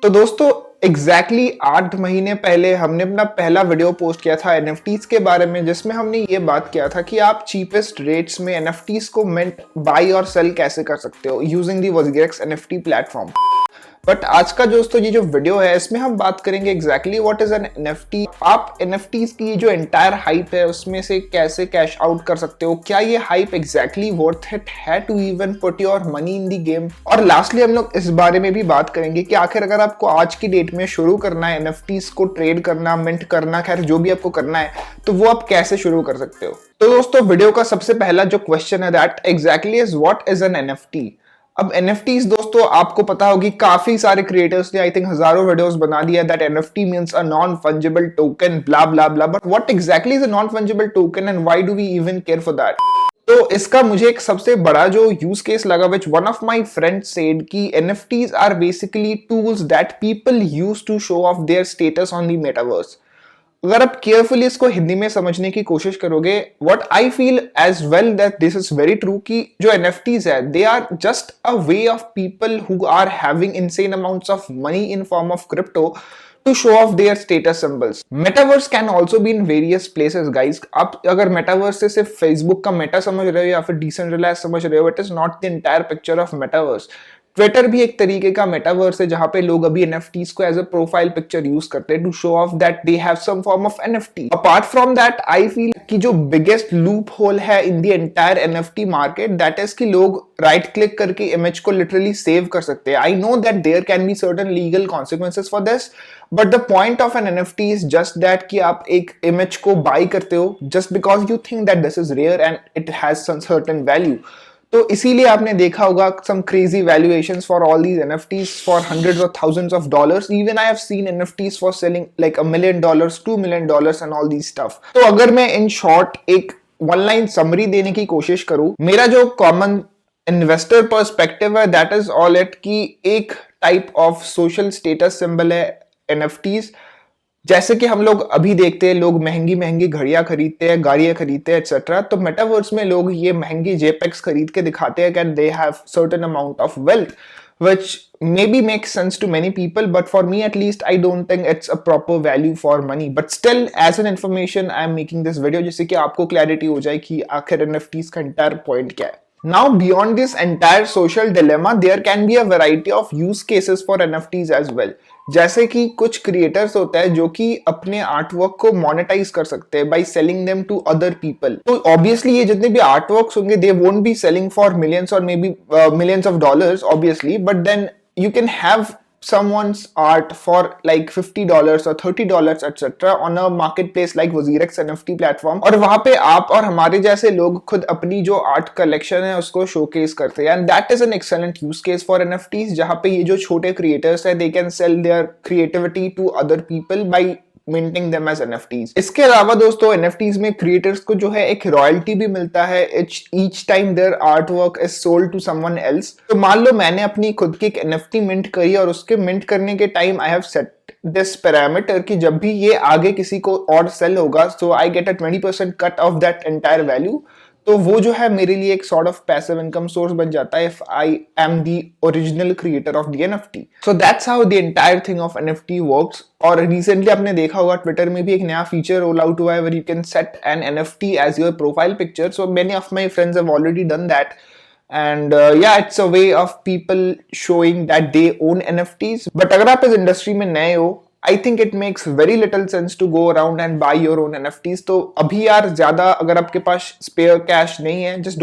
तो दोस्तों एग्जैक्टली 8 महीने पहले हमने अपना पहला वीडियो पोस्ट किया था एनएफटीज के बारे में, जिसमें हमने ये बात किया था कि आप चीपेस्ट रेट्स में एनएफटीज को मिंट बाई और सेल कैसे कर सकते हो using the WazirX NFT platform. But आज का दोस्तों ये जो वीडियो है इसमें हम बात करेंगे exactly what is an NFT. आप एनएफटीज की जो एंटायर हाइप है उसमें से कैसे कैश आउट कर सकते हो, क्या ये हाइप एग्जैक्टली वर्थ इट है to even put your money in the game. और लास्टली हम लोग इस बारे में भी बात करेंगे कि आखिर अगर आपको आज की डेट में शुरू करना है एनएफटीज को ट्रेड करना, मिंट करना, खैर जो भी आपको करना है, तो वो आप कैसे शुरू कर सकते हो। तो दोस्तों वीडियो का सबसे पहला जो क्वेश्चन है that exactly is what is an NFT. अब एनएफटीज दोस्तों आपको पता होगी काफी सारे क्रिएटर्स ने आई थिंक हजारों वीडियोस बना दिया that NFT means a non fungible token blah blah blah, but what exactly is a non fungible token and why do we even care for that. तो इसका मुझे एक सबसे बड़ा जो यूज केस लगा which one of my friends said कि NFTs are basically tools that people use to show off their status on the metaverse. अगर आप केयरफुली इसको हिंदी में समझने की कोशिश करोगे, what I feel as well that this is very true कि जो एनएफटीज है they are just a way of people who are having insane amounts of money in form of crypto to show off their status symbols. Metaverse can also be in various places guys. आप अगर metaverse से सिर्फ Facebook का Meta समझ रहे हो या फिर डिसेंट्रलाइज समझ रहे हो, it is not the entire picture of metaverse. Twitter भी एक तरीके का मेटावर्स है जहां पे लोग अभी एनएफटीज को as a profile picture use करते हैं to show off that they have some form of NFT. Apart from that I feel कि जो बिगेस्ट लूप होल है in the entire NFT market that is कि लोग right click करके image को literally save कर सकते हैं। I know that there can be certain legal consequences for this, but the point of an NFT is just that कि आप एक इमेज को बाय करते हो just because you think that this is rare and it has some certain value. तो इसीलिए आपने देखा होगा some crazy valuations for all these NFTs for hundreds or thousands of dollars. Even I have seen NFTs for selling like $1 million, $2 million and all these stuff. तो अगर मैं in short एक one line summary देने की कोशिश करूं, मेरा जो common investor perspective है that is all it कि एक type of social status symbol है NFTs। जैसे कि हम लोग अभी देखते हैं लोग महंगी महंगी घड़ियां खरीदते हैं, गाड़ियां खरीदते हैं एक्सेट्रा, तो मेटावर्स में लोग ये महंगी जेपेक्स खरीद के दिखाते हैं can they have certain amount of wealth which maybe makes sense to many people, but for me at least I don't think it's a proper value for money, but still as an information I am making this video जिससे कि आपको clarity हो जाए कि आखिर NFTs का entire point क्या है। Now beyond this entire social dilemma there can be a variety of use cases for NFTs as well। जैसे कि कुछ क्रिएटर्स होते हैं जो कि अपने आर्टवर्क को मोनेटाइज कर सकते हैं by selling them to other people. तो ऑब्वियसली ये जितने भी आर्टवर्क्स होंगे they won't be selling for millions और maybe millions of dollars obviously, but then you can have someone's art for like $50 or $30 etc on a marketplace like Wazirex NFT platform, और वहां पे आप और हमारे जैसे लोग खुद अपनी जो आर्ट कलेक्शन है उसको शोकेस करते हैं, and that is an excellent use case for NFTs जहां पे ये जो छोटे क्रिएटर्स है they can sell their creativity to other people by minting them as NFTs। इसके अलावा दोस्तों NFTs में क्रिएटर्स को जो है एक रॉयल्टी भी मिलता है each time their artwork is sold to someone else। तो मान लो मैंने अपनी खुद की एक NFT मिंट करी और उसके मिंट करने के time I have set this parameter कि जब भी ये आगे किसी को और सेल होगा so I get a 20% cut of that entire value. तो वो जो है मेरे लिए एक sort of passive income source बन जाता है if I am the original creator of the NFT. So that's how the entire thing of NFT works. और रिसेंटली आपने देखा होगा ट्विटर में भी एक नया फीचर रोल आउट हुआ है where you can set an NFT as your profile picture. So many of my friends have already done that and yeah it's a way of people showing that they own NFTs। but अगर आप इस industry में नए हो I think it makes very little sense to go around and buy your own NFTs। तो अभी यार ज्यादा अगर आपके पास spare cash नहीं है just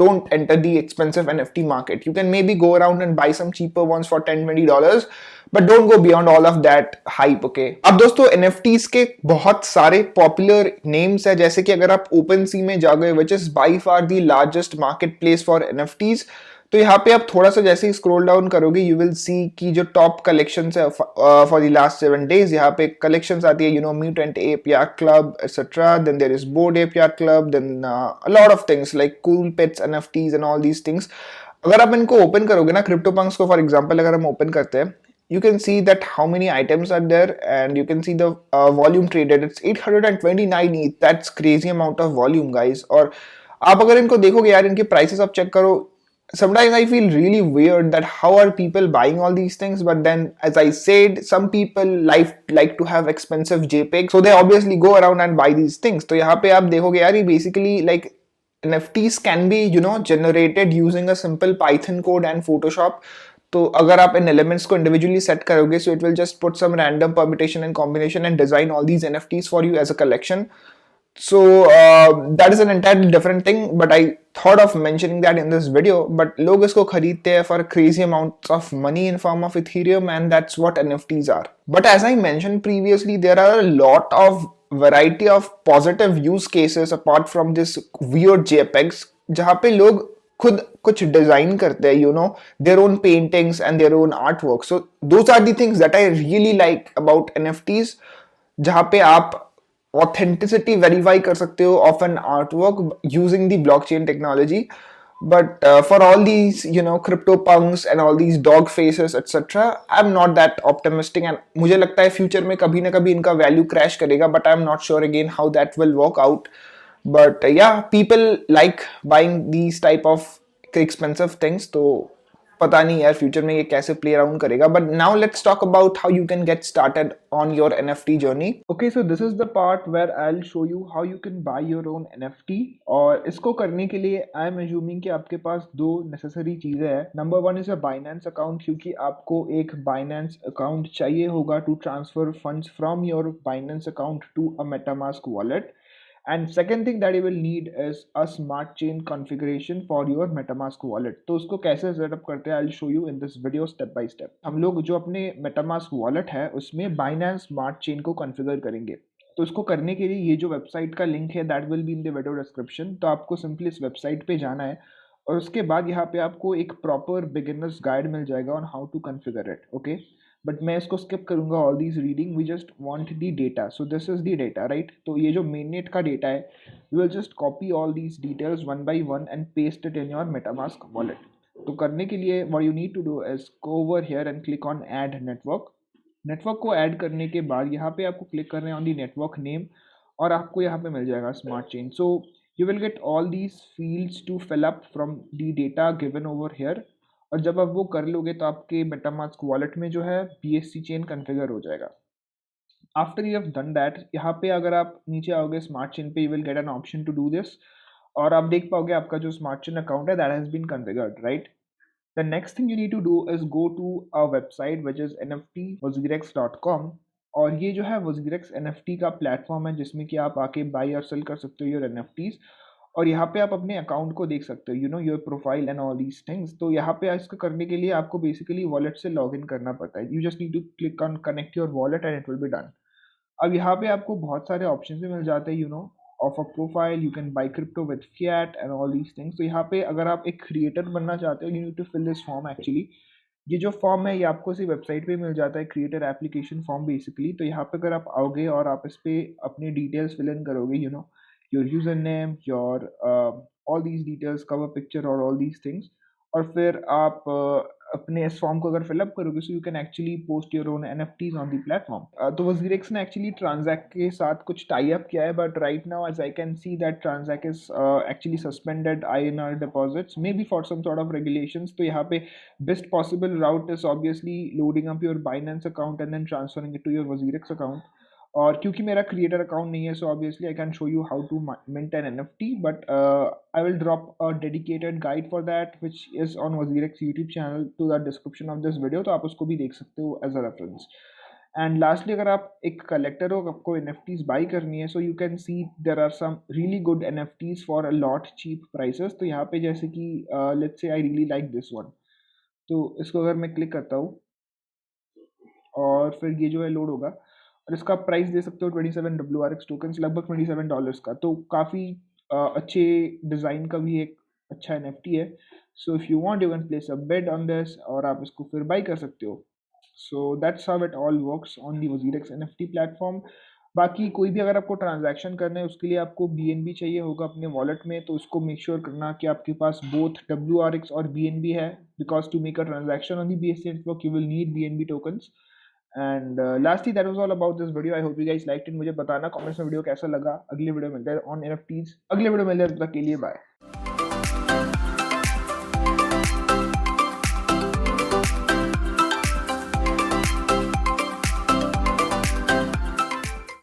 don't enter the expensive NFT market। you can maybe go around and buy some cheaper ones for $10-20 but don't go beyond all of that hype, okay। अब दोस्तों NFTs के बहुत सारे popular names है, जैसे कि अगर आप OpenSea में जाओगे which is by far the largest marketplace for NFTs, तो यहाँ पे आप थोड़ा सा जैसे ही स्क्रॉल डाउन करोगे यू विल सी कि जो टॉप कलेक्शंस है फॉर द लास्ट 7 days यहाँ पे कलेक्शंस आती है, you know, Mutant Ape Yacht Club etcetera, then there is Bored Ape Yacht Club, then a lot of things like Cool Pets NFTs and all these things. अगर आप इनको open करोगे ना, CryptoPunks को फॉर एग्जांपल अगर हम open करते हैं you can see that how many items are there and you can see the volume traded, it's 829 ETH। that's crazy amount of volume guys। और आप अगर इनको देखोगे यार इनके प्राइसेस आप चेक करो, sometimes I feel really weird that how are people buying all these things. But then, as I said, some people like to have expensive JPEG, so they obviously go around and buy these things. तो यहाँ पे आप देखोगे यार ये basically like NFTs can be generated using a simple Python code and Photoshop. तो अगर आप इन एलिमेंट्स को इंडिविजुअली सेट करोगे, so it will just put some random permutation and combination and design all these NFTs for you as a collection. So that is an entirely different thing, but I thought of mentioning that in this video. But लोग इसको खरीदते हैं for crazy amounts of money in form of Ethereum, and that's what NFTs are. But as I mentioned previously, there are a lot of variety of positive use cases apart from this weird JPEGs, जहाँ पे लोग खुद कुछ design करते हैं, their own paintings and their own artwork. So those are the things that I really like about NFTs, जहाँ पे आप authenticity verify कर सकते हो of an artwork using the blockchain technology. But for all these crypto punks and all these dog faces etc, I'm not that optimistic, and मुझे लगता है future में कभी ना कभी इनका वैल्यू क्रैश करेगा, but I'm not sure again how that will work out. But yeah, people like buying these type of expensive things, तो पता नहीं यार फ्यूचर में ये कैसे प्ले अराउंड करेगा. But now let's talk about how you can get started on your NFT journey. Okay, so this is the part where I will show you how you can buy your own NFT. और इसको करने के लिए I am assuming कि आपके पास दो necessary चीज़ें हैं. Number one is a Binance account, क्योंकि आपको एक बाइनेंस अकाउंट चाहिए होगा to transfer funds from your Binance account to a MetaMask wallet. And second thing that you will need is a smart chain configuration for your MetaMask wallet. तो उसको कैसे setup करते हैं I'll show you in this video step by step. हम लोग जो अपने MetaMask wallet है उसमें Binance Smart Chain को कॉन्फ़िगर करेंगे. तो इसको करने के लिए ये जो वेबसाइट का लिंक है that will be in the video description. तो आपको सिंपली इस वेबसाइट पे जाना है और उसके बाद यहाँ पे आपको एक प्रॉपर बिगिनर्स गाइड मिल जाएगा on how to configure it. Okay. But मैं इसको स्किप करूंगा all these reading. We just want the data. So this is the data, right. तो ये जो मेन नेट का डेटा है, we will just copy all these details one by one and paste it in your MetaMask wallet. तो करने के लिए what you need to do is go over here and click on add network. Network को add करने के बाद यहाँ पे आपको क्लिक करना है ऑन दी नेटवर्क नेम और आपको यहाँ पे मिल जाएगा smart chain. So you will get all these fields to fill up from the data given over here. और जब आप वो कर लोगे तो आपके मेटामास्क वॉलेट में जो है BSC चेन कॉन्फ़िगर हो जाएगा. After you have done that, यहाँ पे अगर आप नीचे आओगे स्मार्ट चेन पे, you will get an option to do this और आप देख पाओगे आपका जो स्मार्ट चेन अकाउंट है that has been configured, right. The next thing you need to do is go to a website which is nftwazirex.com. और ये जो है वजीरेक्स NFT का प्लेटफॉर्म है जिसमें कि आप आके बाई और सेल कर सकते हो योर NFTs. और यहाँ पे आप अपने अकाउंट को देख सकते हो, your profile and all these things. तो यहाँ पे इसको करने के लिए आपको बेसिकली वॉलेट से लॉग इन करना पड़ता है. You just need to click on connect your wallet and it will be done. अब यहाँ पे आपको बहुत सारे ऑप्शन भी मिल जाते हैं, of a profile you can buy crypto with fiat and all these things. तो यहाँ पे अगर आप एक क्रिएटर बनना चाहते हो, you need to fill this form. Actually ये जो फॉर्म है ये आपको इसी वेबसाइट पे मिल जाता है, क्रिएटर एप्लीकेशन फॉर्म बेसिकली. तो यहाँ पे अगर आप आओगे और आप इस पे अपनी डिटेल्स फिल इन करोगे, your user name, your all these details, cover picture और ऑल दीज थिंग्स, और फिर आप अपने इस फॉर्म को अगर फिलअप करोगे so you can actually post your own NFTs on the platform. तो वजीरेक्स ने एक्चुअली ट्रांजैक्ट के साथ कुछ टाई अप किया है, but right now as I can see that transact is actually suspended INR deposits, maybe for some sort of regulations. तो यहाँ पे best possible route is obviously loading up your Binance account and then transferring it to your Wazirex account. और क्योंकि मेरा creator account नहीं है so obviously I can show you how to mint an NFT, but I will drop a dedicated guide for that which is on WazirX YouTube channel to the description of this video. तो आप उसको भी देख सकते हो as a reference. And lastly अगर आप एक कलेक्टर हो, आपको NFTs बाई करनी है, so you can see there are some really good NFTs for a lot cheap prices. तो यहाँ पे जैसे कि let's say I really like this one. तो इसको अगर मैं क्लिक करता हूँ और फिर ये जो है लोड होगा और इसका प्राइस दे सकते हो 27 WRX टोकन्स, लगभग $27 का. तो काफ़ी अच्छे डिज़ाइन का भी एक अच्छा NFT है. So if you want you can place a bed on this और आप इसको फिर बाई कर सकते हो. सो that's how it all works on the WazirX NFT platform. बाकी कोई भी अगर आपको ट्रांजैक्शन करना है उसके लिए आपको BNB चाहिए होगा अपने वॉलेट में. तो उसको मेक श्योर करना कि आपके पास बोथ WRX और BNB है, because to make a transaction on the BSC network you will need BNB tokens. And lastly that was all about this video. I hope you guys liked it. मुझे बताना comments में video कैसा लगा. अगले video मिलते हैं on NFTs. अगले video मिलते हैं, तब तक के लिए बाय.